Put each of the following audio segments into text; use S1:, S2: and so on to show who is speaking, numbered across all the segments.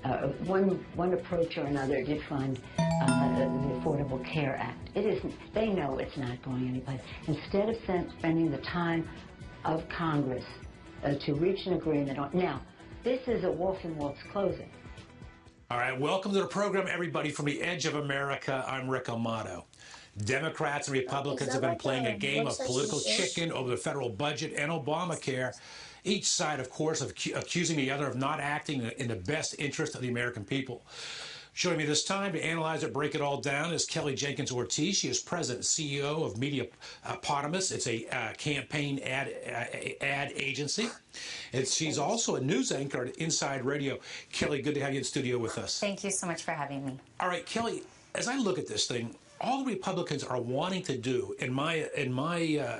S1: one approach or another did fund the Affordable Care Act. It isn't. They know it's not going anyplace. Instead of spending the time of Congress to reach an agreement on now, this is a wolf in wolf's clothing.
S2: All right, welcome to the program, everybody. From the edge of America, I'm Rick Amato. Democrats and Republicans have been playing a game of political chicken over the federal budget and Obamacare. Each side, of course, accusing the other of not acting in the best interest of the American people. Joining me this time to analyze it, break it all down, is Kelly Jenkins Ortiz. She is president and CEO of Mediapotamus. It's a campaign ad agency. She's also a news anchor at Inside Radio. Kelly, good to have you in studio with us.
S3: Thank you so much for having me. All
S2: right, Kelly, as I look at this thing, all the Republicans are wanting to do, in my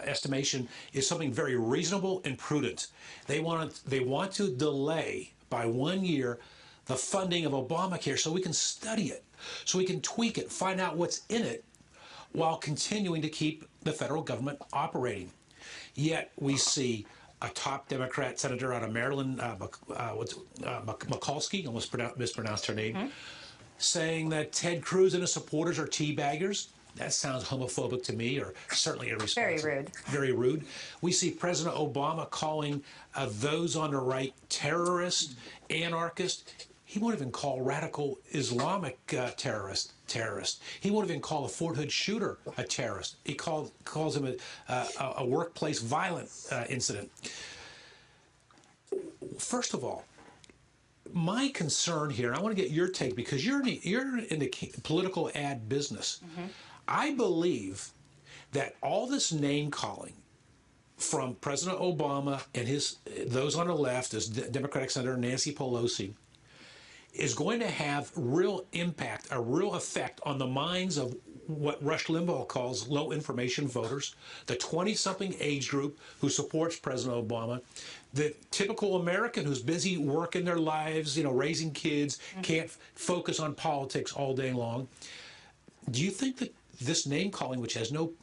S2: estimation, is something very reasonable and prudent. They want to delay by 1 year the funding of Obamacare so we can study it, so we can tweak it, find out what's in it, while continuing to keep the federal government operating. Yet we see a top Democrat senator out of Maryland, Mikulski, almost mispronounced her name, saying that Ted Cruz and his supporters are teabaggers. That sounds homophobic to me, or certainly irresponsible.
S3: Very rude.
S2: Very rude. We see President Obama calling those on the right terrorists, anarchists. He won't even call radical Islamic terrorist. He won't even call a Fort Hood shooter a terrorist. He calls him a workplace violent incident. First of all, my concern here, I want to get your take because you're in the political ad business. I believe that all this name calling from President Obama and those on the left, as Democratic Senator Nancy Pelosi, is going to have real impact, a real effect on the minds of what Rush Limbaugh calls low-information voters, the 20-something age group who supports President Obama, the typical American who's busy working their lives, raising kids, can't focus on politics all day long. Do you think that this name-calling, which has no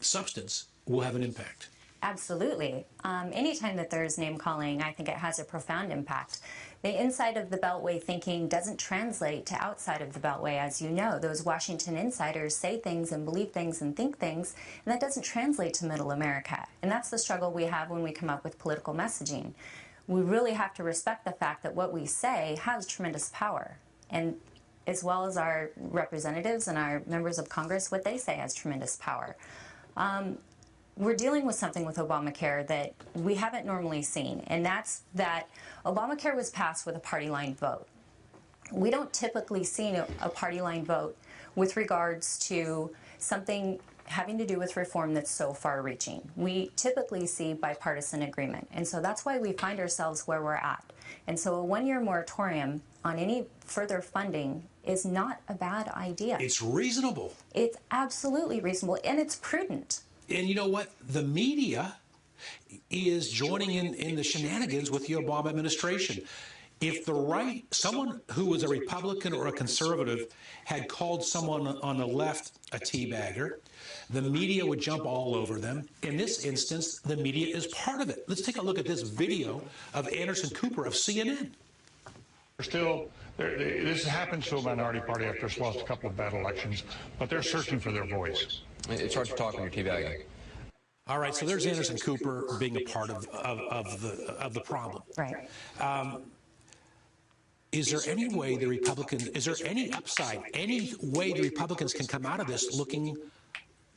S2: substance, will have an impact?
S3: Absolutely. Anytime that there's name-calling, I think it has a profound impact. The inside of the Beltway thinking doesn't translate to outside of the Beltway, as you know. Those Washington insiders say things and believe things and think things, and that doesn't translate to middle America. And that's the struggle we have when we come up with political messaging. We really have to respect the fact that what we say has tremendous power. And as well as our representatives and our members of Congress, what they say has tremendous power. We're dealing with something with Obamacare that we haven't normally seen, and that's that Obamacare was passed with a party line vote. We don't typically see a party line vote with regards to something having to do with reform that's so far-reaching. We typically see bipartisan agreement, and so that's why we find ourselves where we're at. And so a one-year moratorium on any further funding is not a bad idea.
S2: It's reasonable.
S3: It's absolutely reasonable, and it's prudent.
S2: And you know what? The media is joining in the shenanigans with the Obama administration. If someone who was a Republican or a conservative had called someone on the left a teabagger, the media would jump all over them. In this instance, the media is part of it. Let's take a look at this video of Anderson Cooper of CNN.
S4: This happens to a minority party after it's lost a couple of bad elections, but they're searching for their voice.
S5: It's hard to talk when you're teabagging.
S2: All right, so there's Anderson Cooper being a part of the problem.
S3: Right.
S2: Is there any way the Republicans, is there any upside, any way the Republicans can come out of this looking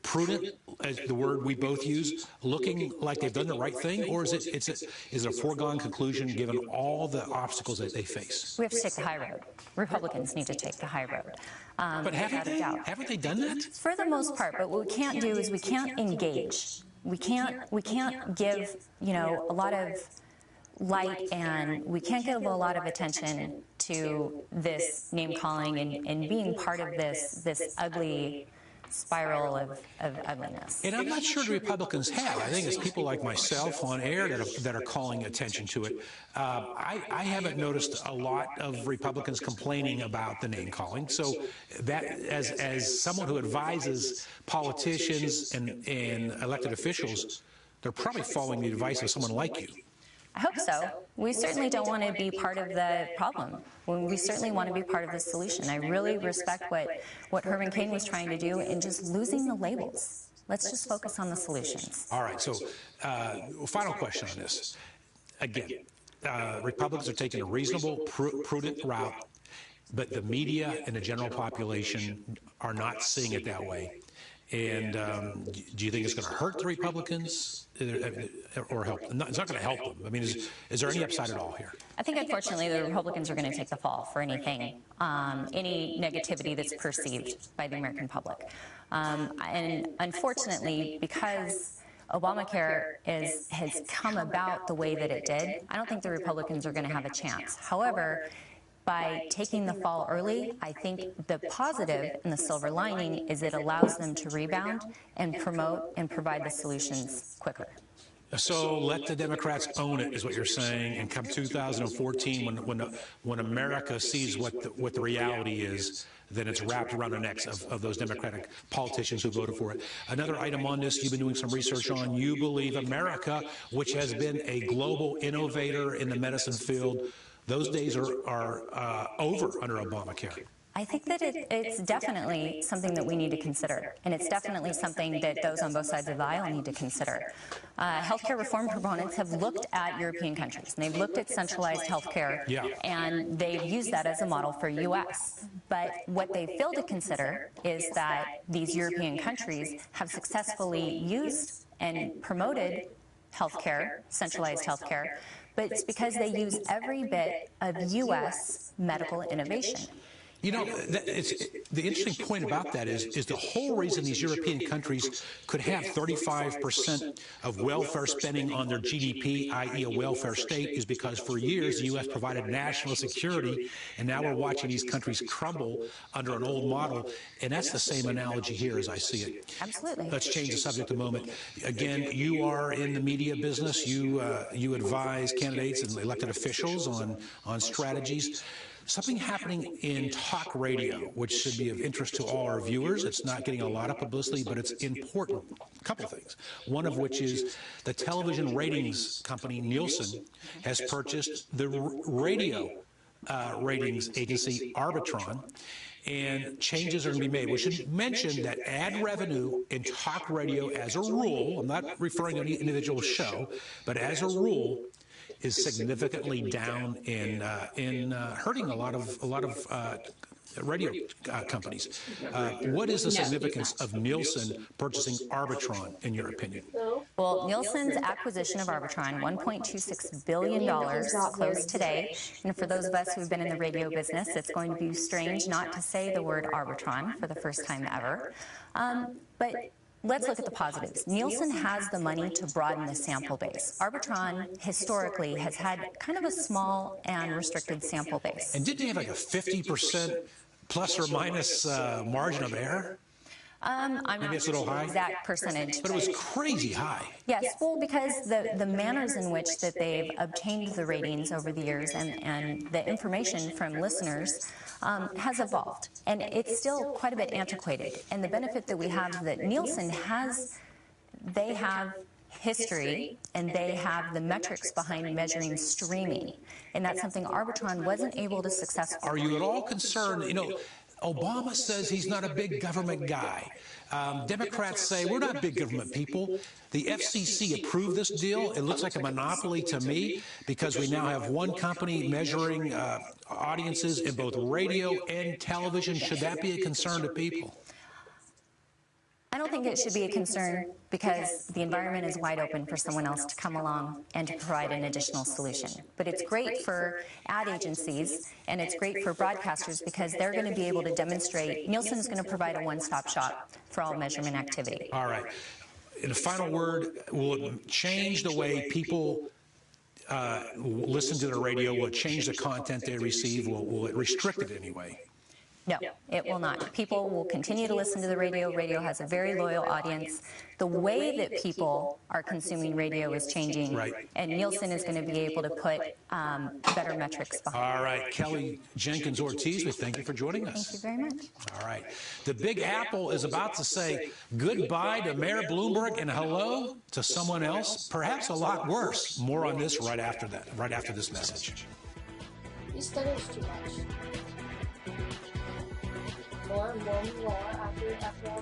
S2: prudent, as the word we both use, looking like they've done the right thing, or is it a foregone conclusion given all the obstacles that they face?
S3: We have to take the high road. Republicans need to take the high road.
S2: But haven't they done that?
S3: For the most part, but what we can't do is we can't engage. We can't give, a lot of light, and we can't give a lot of attention to this name calling and being part of this ugly spiral of ugliness.
S2: And I'm not sure the Republicans have. I think it's people like myself on air that are calling attention to it. I haven't noticed a lot of Republicans complaining about the name calling. So that, as someone who advises politicians and elected officials, they're probably following the advice of someone like you.
S3: I hope so. We certainly don't want to be part of the problem. We certainly want to be part of the solution. I really respect what Herman Cain was trying to do in just losing the labels. Let's just focus on the solutions.
S2: All right, so final question on this. Again, Republicans are taking a reasonable, prudent route, but the media and the general population are not seeing it that way. And do you think it's going to hurt the Republicans or help them? It's not going to help them. I mean, is there any upside at all here?
S3: I think, unfortunately, the Republicans are going to take the fall for anything, any negativity that's perceived by the American public. And unfortunately, because Obamacare has come about the way that it did, I don't think the Republicans are going to have a chance. However, by taking the fall early, I think the positive and the silver lining is it allows them to rebound and promote and provide the solutions quicker.
S2: So let the Democrats own it, is what you're saying, and come 2014, when America sees what the reality is, then it's wrapped around the necks of those Democratic politicians who voted for it. Another item on this you've been doing some research on, you believe America, which has been a global innovator in the medicine field, those days are over under Obamacare.
S3: I think that it's definitely something that we need to consider, and it's definitely something that those on both sides of the aisle need to consider. Healthcare reform proponents have looked at European countries, and they've looked at centralized healthcare, and they've used that as a model for U.S. But what they fail to consider is that these European countries have successfully used and promoted healthcare, centralized healthcare, but it's because they use every bit of U.S. medical innovation.
S2: You know, the interesting point about that is the whole reason these European countries could have 35% of welfare spending on their GDP, i.e. a welfare state, is because for years the U.S. provided national security, and now we're watching these countries crumble under an old model, and that's the same analogy here as I see it.
S3: Absolutely.
S2: Let's change the subject a moment. Again, you are in the media business. You advise candidates and elected officials on strategies. Something happening in talk radio, which should be of interest to all our viewers. It's not getting a lot of publicity, but it's important. A couple of things. One of which is the television ratings company Nielsen has purchased the radio ratings agency Arbitron, and changes are going to be made. We should mention that ad revenue in talk radio, as a rule, I'm not referring to any individual show, but as a rule, is significantly down in hurting a lot of radio companies. What is the significance of Nielsen purchasing Arbitron, in your opinion?
S3: Well, Nielsen's acquisition of Arbitron, $1.26 billion, closed today. And for those of us who've been in the radio business, it's going to be strange not to say the word Arbitron for the first time ever. But let's look at the positives. Nielsen has the money to broaden the sample base. Arbitron, historically, has had kind of a small and restricted sample base.
S2: And didn't they have like a 50% plus or minus margin of error?
S3: I'm not sure the exact percentage.
S2: But it was crazy high.
S3: Yes, well, because the manners in which that they've obtained the ratings over the years and the information from listeners has evolved. And it's still quite a bit antiquated. And the benefit that we have that Nielsen has, they have history and they have the metrics behind measuring streaming. And that's something Arbitron wasn't able to successfully.
S2: Are you at all concerned? You know, Obama says he's not a big government guy. Democrats say we're not big government people. The FCC approved this deal. It looks like a monopoly to me because we now have one company measuring audiences in both radio and television. Should that be a concern to people?
S3: I don't think it should be a concern because the environment is wide open for someone else to come along and to provide an additional solution. But it's great for ad agencies and it's great for broadcasters because they're going to be able to demonstrate. Nielsen is going to provide a one-stop shop for all measurement activity.
S2: All right. In a final word, will it change the way people listen to the radio? Will it change the content they receive? Will it restrict it anyway?
S3: No, it will not. People will continue to listen to the radio. Radio has a very loyal audience. The way that people are consuming radio is changing,
S2: Right.
S3: and Nielsen is going to be able to put better metrics behind it.
S2: All right, Kelly Jenkins Ortiz, we thank you for joining us.
S3: Thank you very much.
S2: All right. The Big Apple is about to say goodbye to Mayor Bloomberg and hello to someone else, perhaps a lot worse. More on this right after this message.
S6: He stutters too much. More after all.